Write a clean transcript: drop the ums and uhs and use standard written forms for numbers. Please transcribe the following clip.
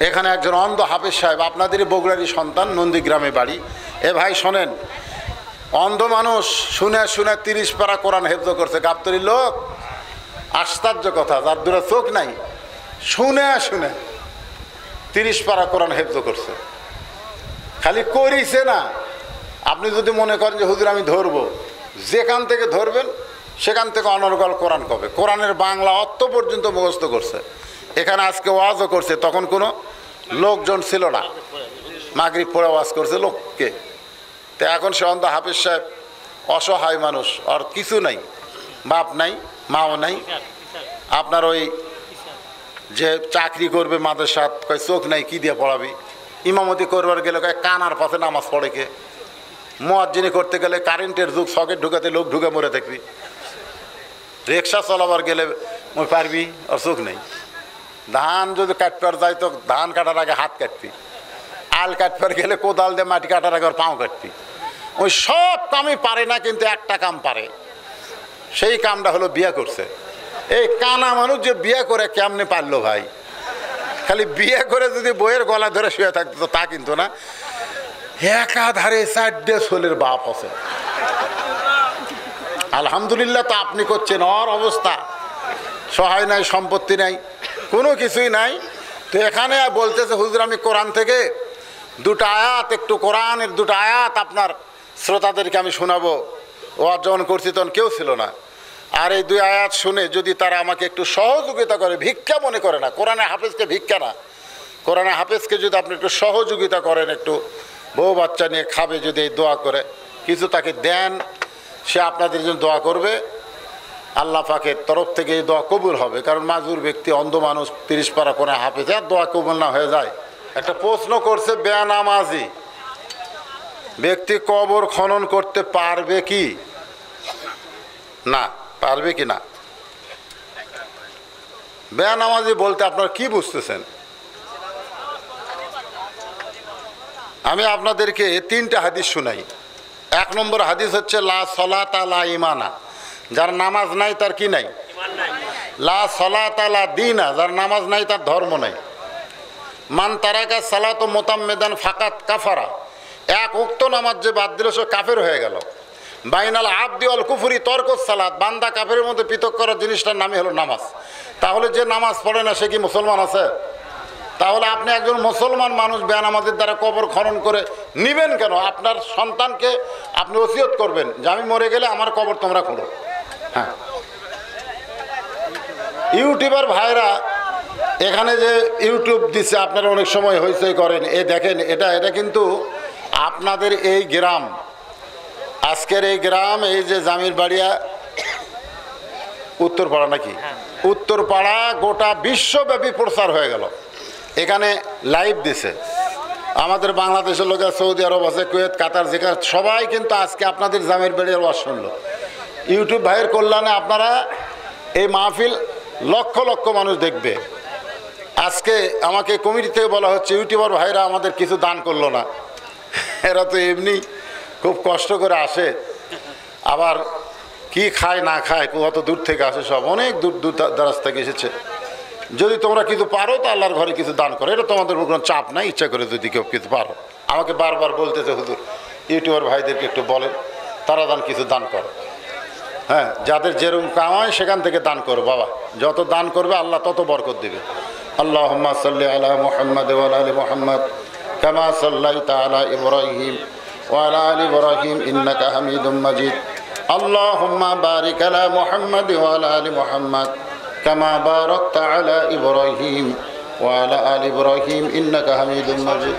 এখানে একজন অন্ধ হাফেজ সাহেব, আপনাদেরই বগুড়ারই সন্তান, নন্দীগ্রামে বাড়ি। এ ভাই শোনেন, অন্ধ মানুষ শুনে শুনে 30 পারা কোরআন হেফজ করছে। গাবতলির লোক, আশ্চর্য কথা, যার দুটো চোখ নাই, শুনে শুনে 30 পারা কোরআন হেফজ করছে। খালি করিছে না, আপনি যদি মনে করেন যে হুজুর আমি ধরবো, যেখান থেকে ধরবেন সেখান থেকে অনর্গল কোরআন কবে। কোরআনের বাংলা অর্থ পর্যন্ত মুখস্থ করছে। এখানে আজকে ওয়াজও করছে, তখন কোনো লোকজন ছিল না, মাগরিব পড়ে ওয়াজ করছে লোককে। তো এখন সে অন্ধ হাফেজ সাহেব অসহায় মানুষ, আর কিছু নাই, বাপ নাই, মাও নাই। আপনার ওই যে চাকরি করবে মাদ্রাসাত, কয় চোখ নাই, কি দিয়ে পড়াবি। ইমামতি করবার গেলে কয় কানার পাশে নামাজ পড়ে কে। মুয়াজ্জিনি করতে গেলে কারেন্টের যুগ, সকেট ঢুকাতে লোক ঢুকে মরে থাকবি। রিক্সা চালাবার গেলে মই পারবি, আর চোখ নেই। ধান যদি কাটবার যায় তো ধান কাটার আগে হাত কাটবি, আল কাটবার গেলে কোদাল দিয়ে মাটি কাটার আগে পাও কাটবি। ওই সব কামই পারে না, কিন্তু একটা কাম পারে, সেই কামটা হলো বিয়ে করছে। এই কানা মানুষ যে বিয়ে করে কেমনে পারলো ভাই? খালি বিয়ে করে যদি বইয়ের গলা ধরে শুয়ে থাকতো তো তা কিন্তু না, একাধারে 4টে ছেলের বাপ আছে। আলহামদুলিল্লাহ। তো আপনি করছেন, ওর অবস্থা সহায় নাই, সম্পত্তি নাই, কোনো কিছুই নাই। তো এখানে বলতেছে হুজুর আমি কোরআন থেকে 2টা আয়াত, একটু কোরআনের 2টা আয়াত আপনার শ্রোতাদেরকে আমি শোনাবো। ওয়াজ যখন করছি তখন কেউ ছিল না, আর এই 2 আয়াত শুনে যদি তারা আমাকে একটু সহযোগিতা করে, ভিক্ষা মনে করে না, কোরআনে হাফেজকে ভিক্ষা না, কোরআনে হাফেজকে যদি আপনি একটু সহযোগিতা করেন, একটু বউ বাচ্চা নিয়ে খাবে, যদি এই দোয়া করে কিছু তাকে দেন, সে আপনাদের জন্য দোয়া করবে, আল্লাহ পাকের তরফ থেকে এই দোয়া কবুল হবে। কারণ মাজুর ব্যক্তি, অন্ধ মানুষ, 30 পারা কোরআন হাফেজ, আর দোয়া কবুল না হয়ে যায়। একটা প্রশ্ন করছে, বেনামাজি ব্যক্তি কবর খনন করতে পারবে কি না, পারবে কি না? বেনামাজি বলতে আপনারা কি বুঝতেছেন? আমি আপনাদেরকে 3টা হাদিস শুনাই। 1 নম্বর হাদিস হচ্ছে লা সলাতা লা ইমানা, যার নামাজ নাই তার কি নাই? লা সলাতা লা দীনা, যার নামাজ নাই তার ধর্ম নাই। মান তারাকা সালাত মুতাম্মিদান ফাকাত কাফারা, 1 ওয়াক্ত নামাজ যে বাদ দিল সে কাফের হয়ে গেল। বাইনাল আবদি ওয়াল কুফরি তরকুস সালাত, বান্দা কাফেরের মধ্যে পৃথক করার জিনিসটার নামই হলো নামাজ। তাহলে যে নামাজ পড়ে না সে কি মুসলমান আছে? তাহলে আপনি একজন মুসলমান মানুষ বেনামাজের দ্বারা কবর খনন করে নিবেন কেন? আপনার সন্তানকে আপনি ওসিয়ত করবেন যে আমি মরে গেলে আমার কবর তোমরা খোঁড়ো। হ্যাঁ, ইউটিউবার ভাইরা এখানে যে ইউটিউব দিচ্ছে, আপনারা অনেক সময় হইচই করেন, এ দেখেন, এটা কিন্তু আপনাদের এই গ্রাম, আজকের এই গ্রাম, এই যে জামির বাড়িয়া উত্তরপাড়া নাকি, উত্তরপাড়া গোটা বিশ্বব্যাপী প্রচার হয়ে গেল। এখানে লাইভ দিছে আমাদের বাংলাদেশের লোকের, সৌদি আরব আছে, কুয়েত, কাতার, যেখানে সবাই কিন্তু আজকে আপনাদের জামির বাড়ির ওয়াজ শুনলো। ইউটিউব ভাইয়ের কল্যাণে আপনারা এই মাহফিল লক্ষ লক্ষ মানুষ দেখবে। আজকে আমাকে কমিটি থেকে বলা হচ্ছে ইউটিউবার ভাইরা আমাদের কিছু দান করলো না। এরা তো এমনি খুব কষ্ট করে আসে, আবার কি খায় না খায়, কত দূর থেকে আসে, সব অনেক দূর দূর দারাজ থেকে এসেছে। যদি তোমরা কিছু পারো তো আল্লাহর ঘরে কিছু দান করো, এটা তোমাদের কোনো চাপ নাই, ইচ্ছা করে যদি কেউ কিছু পারো। আমাকে বারবার বলতেছে হুজুর ইউটিউবার ভাইদেরকে একটু বলেন তারা কিছু দান করো। হ্যাঁ, যাদের যেরকম কামায় সেখান থেকে দান করো বাবা, যত দান করবে আল্লাহ তত বরকত দেবে। আল্লাহুম্মা সাল্লি আলা মুহাম্মাদ ওয়া আলা আলি মুহাম্মাদ কামা সাল্লাইতা আলা ইব্রাহিম ওয়া আলা আলি ইব্রাহিম ইন্নাকা হামিদুম মাজিদ। আল্লাহুম্মা বারিক আলা মুহাম্মাদ ওয়া আলা আলি মুহাম্মাদ কামা বারাকতা আলা ইব্রাহিম ওয়া আলা আলি ইব্রাহিম ইন্নাকা হামিদুম মাজিদ।